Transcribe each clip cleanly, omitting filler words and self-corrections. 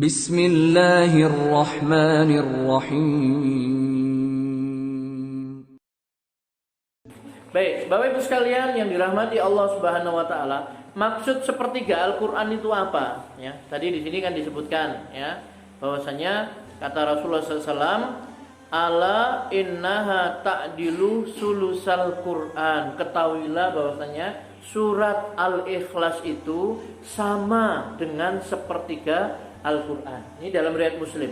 Bismillahirrahmanirrahim. Baik, Bapak Ibu sekalian yang dirahmati Allah Subhanahu wa taala, maksud sepertiga Al-Qur'an itu apa? Ya, tadi di sini kan disebutkan ya, bahwasanya kata Rasulullah SAW, ala innaha ta'dilu sulusal Qur'an. Ketahuilah bahwasanya surat Al-Ikhlas itu sama dengan sepertiga Al-Qur'an. Ini dalam riwayat Muslim.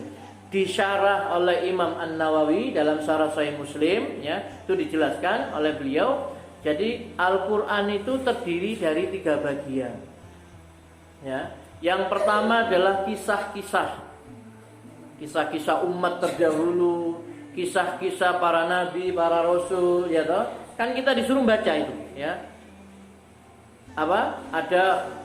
Disyarah oleh Imam An-Nawawi dalam Syarah Sahih Muslim ya, itu dijelaskan oleh beliau. Jadi Al-Qur'an itu terdiri dari 3 bagian. Ya. Yang pertama adalah kisah-kisah umat terdahulu, kisah-kisah para nabi, para rasul ya toh. Kan kita disuruh baca itu ya. Ada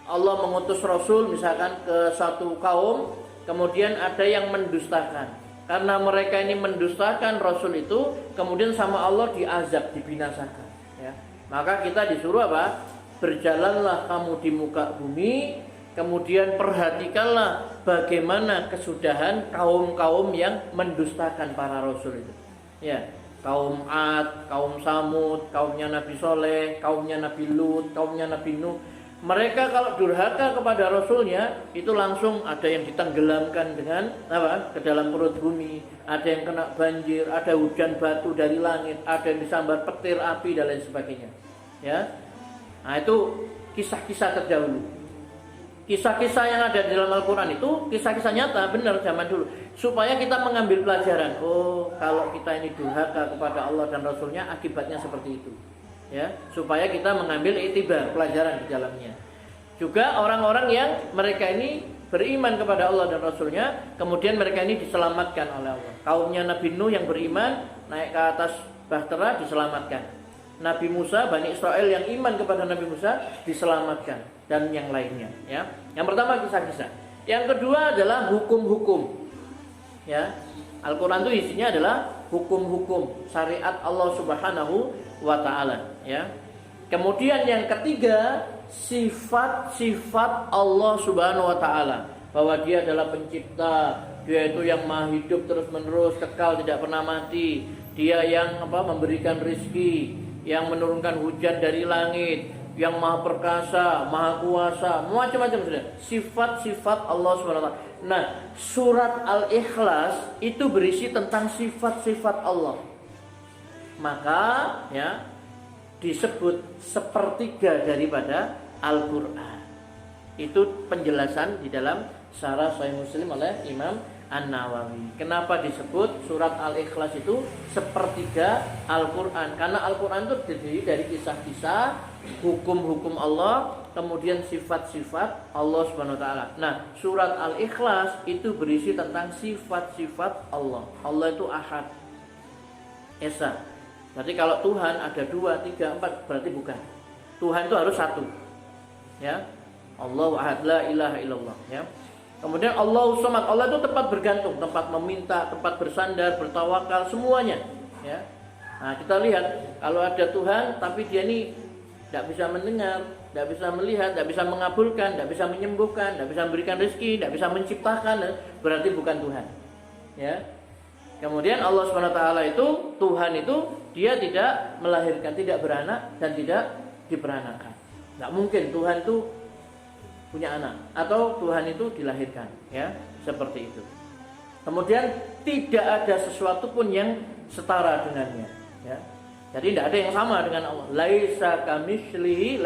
Allah mengutus rasul misalkan ke satu kaum, kemudian ada yang mendustakan. Karena mereka ini mendustakan Rasul itu, kemudian sama Allah diazab, dibinasakan. Ya. Maka kita disuruh apa? Berjalanlah kamu di muka bumi, kemudian perhatikanlah bagaimana kesudahan kaum-kaum yang mendustakan para Rasul itu. Ya. Kaum Ad, kaum Samud, kaumnya Nabi Soleh, kaumnya Nabi Lut, kaumnya Nabi Nuh. Mereka kalau durhaka kepada Rasulnya, itu langsung ada yang ditenggelamkan dengan ke dalam perut bumi, ada yang kena banjir, ada hujan batu dari langit, ada yang disambar petir api dan lain sebagainya. Ya, nah itu kisah-kisah terdahulu. Kisah-kisah yang ada di dalam Al-Quran itu kisah-kisah nyata, benar zaman dulu. Supaya kita mengambil pelajaran. Oh, kalau kita ini durhaka kepada Allah dan Rasulnya, akibatnya seperti itu. Ya, supaya kita mengambil iktibar, pelajaran di dalamnya. Juga orang-orang yang mereka ini beriman kepada Allah dan Rasulnya, kemudian mereka ini diselamatkan oleh Allah. Kaumnya Nabi Nuh yang beriman naik ke atas bahtera diselamatkan. Nabi Musa, Bani Israel yang iman kepada Nabi Musa diselamatkan, dan yang lainnya. Ya, yang pertama kisah-kisah. Yang kedua adalah hukum-hukum. Ya, Al-Quran itu isinya adalah hukum-hukum syariat Allah Subhanahu wa ta'ala ya. Kemudian yang ketiga, sifat-sifat Allah Subhanahu wa ta'ala, bahwa dia adalah pencipta, dia itu yang maha hidup terus-menerus, kekal, tidak pernah mati. Dia yang memberikan rizki, yang menurunkan hujan dari langit, yang maha perkasa, maha kuasa, macam-macam sudah. Sifat-sifat Allah Subhanahu wa ta'ala. Nah, surat Al-Ikhlas itu berisi tentang sifat-sifat Allah. Maka ya disebut sepertiga daripada Al-Qur'an. Itu penjelasan di dalam Syarah Sahih Muslim oleh Imam An-Nawawi. Kenapa disebut surat Al-Ikhlas itu sepertiga Al-Qur'an? Karena Al-Qur'an itu terdiri dari kisah-kisah, hukum-hukum Allah, kemudian sifat-sifat Allah Subhanahu wa taala. Nah, surat Al-Ikhlas itu berisi tentang sifat-sifat Allah. Allah itu Ahad, Esa. Berarti kalau Tuhan ada 2, 3, 4, berarti bukan. Tuhan itu harus satu. Ya. Allahu Ahad, la ilaha illallah, ya. Kemudian Allahu Samad, Allah itu tempat bergantung, tempat meminta, tempat bersandar, bertawakal, semuanya, ya. Nah, kita lihat kalau ada Tuhan tapi dia ini tidak bisa mendengar, tidak bisa melihat, tidak bisa mengabulkan, tidak bisa menyembuhkan, tidak bisa memberikan rezeki, tidak bisa menciptakan, berarti bukan Tuhan. Ya. Kemudian Allah SWT itu, Tuhan itu, dia tidak melahirkan, tidak beranak dan tidak diperanakan. Tidak mungkin Tuhan itu punya anak atau Tuhan itu dilahirkan, ya, seperti itu. Kemudian tidak ada sesuatu pun yang setara dengannya, ya. Jadi tidak ada yang sama dengan Allah. Laisa kamitslihi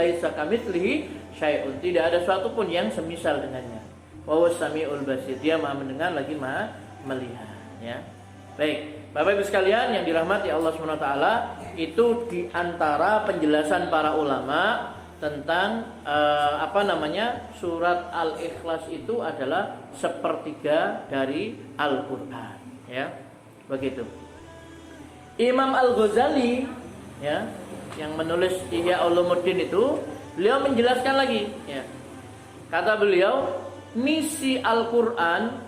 syai'un. Tidak ada sesuatu pun yang semisal dengannya. Wa huwas samiul basir. Dia Maha mendengar lagi Maha melihat, ya. Baik, Bapak Ibu sekalian yang dirahmati Allah SWT, itu di antara penjelasan para ulama tentang surat Al-Ikhlas itu adalah sepertiga dari Al-Qur'an, ya. Begitu. Imam Al-Ghazali, ya, yang menulis Ihya Ulumuddin itu, beliau menjelaskan lagi, ya. Kata beliau, misi Al-Qur'an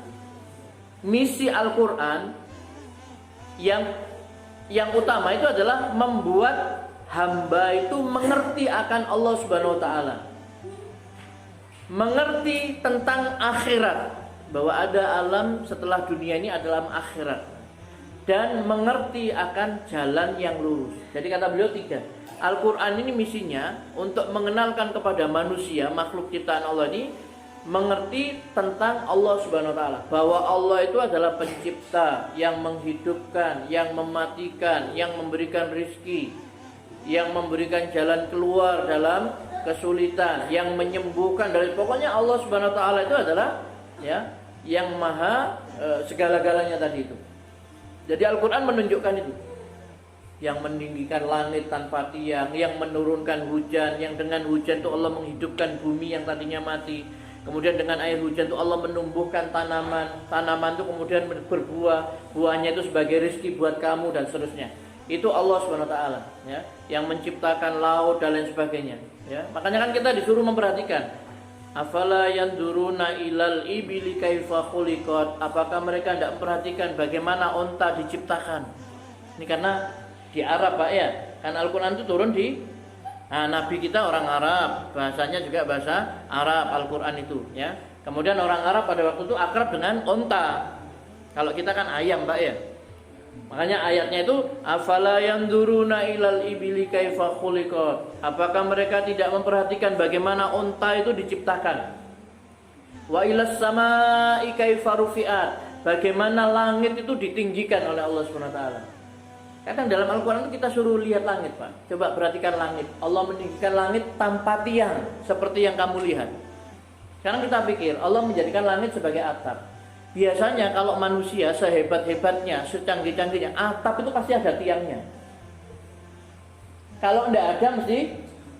yang utama itu adalah membuat hamba itu mengerti akan Allah Subhanahu wa taala. Mengerti tentang akhirat bahwa ada alam setelah dunia ini adalah alam akhirat, dan mengerti akan jalan yang lurus. Jadi kata beliau 3. Al-Quran ini misinya untuk mengenalkan kepada manusia, makhluk ciptaan Allah ini, mengerti tentang Allah Subhanahu wa taala, bahwa Allah itu adalah pencipta yang menghidupkan, yang mematikan, yang memberikan rizki, yang memberikan jalan keluar dalam kesulitan, yang menyembuhkan dari, pokoknya Allah Subhanahu wa taala itu adalah ya yang maha segala-galanya tadi itu. Jadi Al-Quran menunjukkan itu, yang meninggikan langit tanpa tiang, yang menurunkan hujan, yang dengan hujan itu Allah menghidupkan bumi yang tadinya mati. Kemudian dengan air hujan itu Allah menumbuhkan tanaman, tanaman itu kemudian berbuah, buahnya itu sebagai rezeki buat kamu dan seterusnya. Itu Allah Subhanahu wa taala, ya, yang menciptakan laut dan lain sebagainya, ya. Makanya kan kita disuruh memperhatikan, afala yanduruna ilal ibili kaifa khuliqat, apakah mereka tidak memperhatikan bagaimana onta diciptakan. Ini karena di Arab, Pak, ya. Kan Al-Qur'an itu turun di Nabi kita orang Arab, bahasanya juga bahasa Arab Al-Qur'an itu, ya. Kemudian orang Arab pada waktu itu akrab dengan onta. Kalau kita kan ayam, Pak, ya. Makanya ayatnya itu afala yanduruna ilal ibili kaifa khuliqat, apakah mereka tidak memperhatikan bagaimana onta itu diciptakan. Wa ilas samai kaifa rufi'at, bagaimana langit itu ditinggikan oleh Allah Subhanahu wa taala. Kadang dalam Al-Quran kita suruh lihat langit, Pak. Coba perhatikan langit. Allah meninggikan langit tanpa tiang, seperti yang kamu lihat. Sekarang kita pikir Allah menjadikan langit sebagai atap. Biasanya kalau manusia sehebat-hebatnya, secanggih-canggihnya, atap itu pasti ada tiangnya. Kalau tidak ada mesti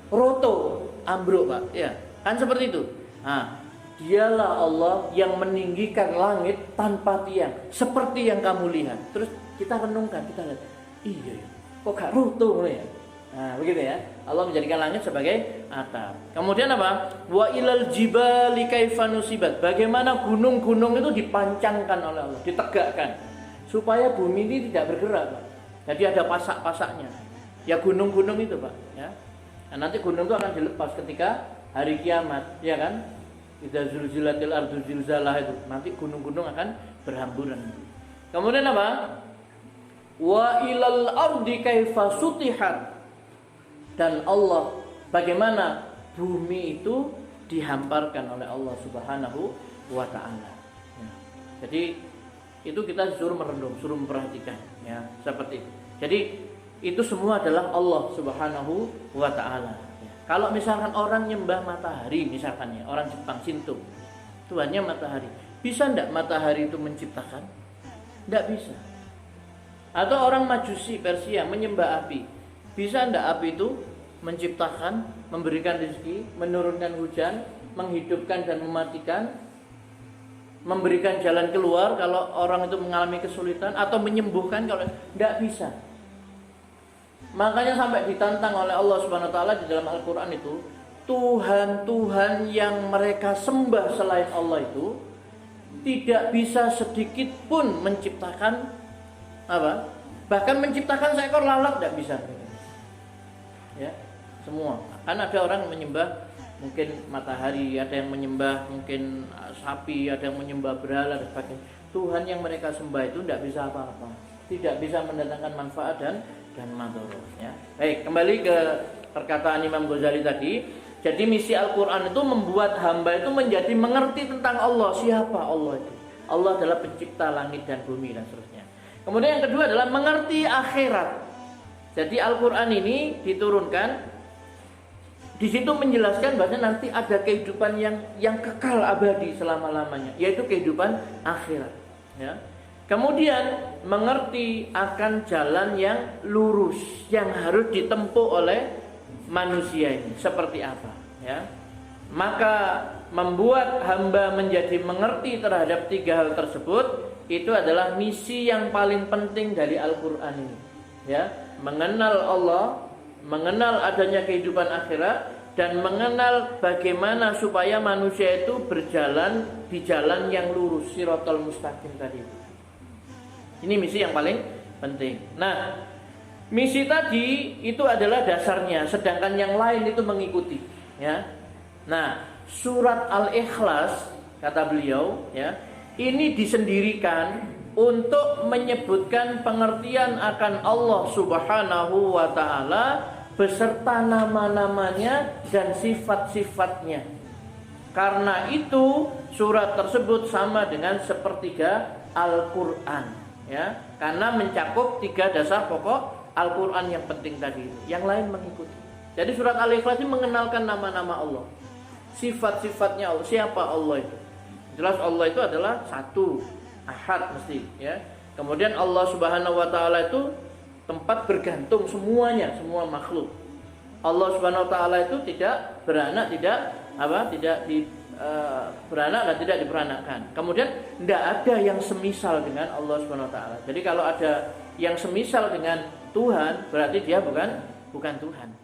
roto, ambruk, Pak. Ya, kan seperti itu. Nah, dialah Allah yang meninggikan langit tanpa tiang, seperti yang kamu lihat. Terus kita renungkan, kita lihat, iya ya, kok gak runtuh ya? Nah, begitu ya. Allah menjadikan langit sebagai atap. Kemudian apa? Wa ilal jibali kaifa nusibat. Bagaimana gunung-gunung itu dipancangkan oleh Allah, ditegakkan supaya bumi ini tidak bergerak, Pak. Jadi ada pasak-pasaknya. Ya gunung-gunung itu, Pak, ya. Nah, nanti gunung itu akan dilepas ketika hari kiamat, ya kan? Idza zulzilatil ardu zilzalah itu. Nanti gunung-gunung akan berhamburan. Kemudian apa? Wa ilal ardi kaifa sutihat, dan Allah bagaimana bumi itu dihamparkan oleh Allah Subhanahu wa taala. Ya. Jadi itu kita disuruh merenung, suruh memperhatikan, ya, seperti itu. Jadi itu semua adalah Allah Subhanahu wa taala. Ya. Kalau misalkan orang nyembah matahari, misalkan ya, orang Jepang Shinto, tuhannya matahari. Bisa enggak matahari itu menciptakan? Enggak bisa. Atau orang Majusi Persia menyembah api. Bisa enggak api itu menciptakan, memberikan rezeki, menurunkan hujan, menghidupkan dan mematikan, memberikan jalan keluar kalau orang itu mengalami kesulitan, atau menyembuhkan kalau enggak bisa. Makanya sampai ditantang oleh Allah Subhanahu wa taala di dalam Al-Qur'an itu, Tuhan-Tuhan yang mereka sembah selain Allah itu tidak bisa sedikit pun menciptakan apa? Bahkan menciptakan seekor lalat tidak bisa. Ya, semua. Kan ada orang menyembah mungkin matahari, ada yang menyembah mungkin sapi, ada yang menyembah berhala dan sebagainya. Tuhan yang mereka sembah itu tidak bisa apa-apa, tidak bisa mendatangkan manfaat dan madharat. Ya. Baik, kembali ke perkataan Imam Ghazali tadi. Jadi misi Al-Quran itu membuat hamba itu menjadi mengerti tentang Allah. Siapa Allah itu? Allah adalah pencipta langit dan bumi dan seterusnya. Kemudian yang kedua adalah mengerti akhirat. Jadi Al-Quran ini diturunkan, di situ menjelaskan bahwa nanti ada kehidupan yang kekal abadi selama-lamanya, yaitu kehidupan akhirat. Ya. Kemudian mengerti akan jalan yang lurus yang harus ditempuh oleh manusia ini seperti apa. Ya. Maka membuat hamba menjadi mengerti terhadap 3 hal tersebut, itu adalah misi yang paling penting dari Al-Quran ini, ya, mengenal Allah, mengenal adanya kehidupan akhirat, dan mengenal bagaimana supaya manusia itu berjalan di jalan yang lurus, Shiratal Mustaqim tadi. Ini misi yang paling penting. Nah, misi tadi itu adalah dasarnya, sedangkan yang lain itu mengikuti, ya. Nah, surat Al-Ikhlas kata beliau, ya, ini disendirikan untuk menyebutkan pengertian akan Allah Subhanahu wa taala beserta nama-namanya dan sifat-sifatnya. Karena itu surat tersebut sama dengan sepertiga Al-Qur'an, ya. Karena mencakup 3 dasar pokok Al-Qur'an yang penting tadi. Yang lain mengikuti. Jadi surat Al-Ikhlas ini mengenalkan nama-nama Allah, sifat-sifatnya Allah. Siapa Allah itu? Jelas Allah itu adalah satu, ahad mesti, ya. Kemudian Allah Subhanahu wa taala itu tempat bergantung semuanya, semua makhluk. Allah Subhanahu wa taala itu tidak beranak, beranak dan tidak diperanakkan. Kemudian tidak ada yang semisal dengan Allah Subhanahu wa taala. Jadi kalau ada yang semisal dengan Tuhan, berarti dia bukan Tuhan.